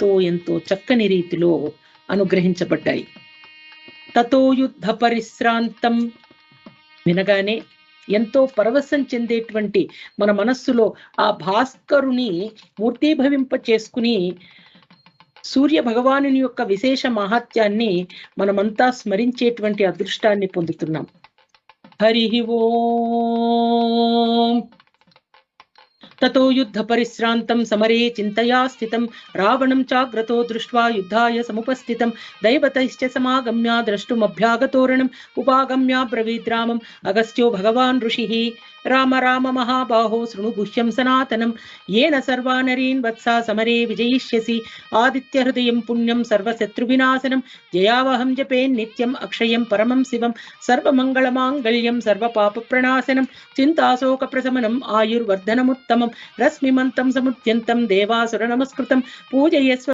ఎంతో చక్కని రీతిలో అనుగ్రహించబడ్డాయి. తతో యుద్ధ పరిశ్రాంతం వినగానే ఎంతో పరవశం చెందేటువంటి మన మనస్సులో ఆ భాస్కరుని మూర్తీభవింప చేసుకుని సూర్య భగవానుని యొక్క విశేష మహాత్యాన్ని మనమంతా స్మరించేటువంటి అదృష్టాన్ని పొందుతున్నాం. హరి ఓం. తతో యుద్ధ పరిశ్రాంతం సమరే చింతయా స్థితం రావణం చాగ్రతో దృష్ట్వా యుద్ధాయ సముపస్థితం దైవతైశ్చ సమాగమ్య ద్రష్టుమభ్యాగతోరణం ఉపాగమ్య బ్రవీద్రామం అగస్త్యో భగవాన్ ఋషిః రామ రామ మహాబాహో శృణు గుహ్యం సనాతనం ఏన సర్వానరీన్ వత్సా సమరే విజయిష్యసి ఆదిత్య హృదయం పుణ్యం సర్వశత్రువినాశనం జయావహం జపేన్ నిత్యం అక్షయం పరమం శివం సర్వమంగళమాంగళ్యం సర్వపాప ప్రణాశనం చింతాశోక ప్రశమనం ఆయుర్వర్ధనముత్తమం రశ్మిమంతం సముద్యంతం దేవాసుర నమస్కృతం పూజయస్వ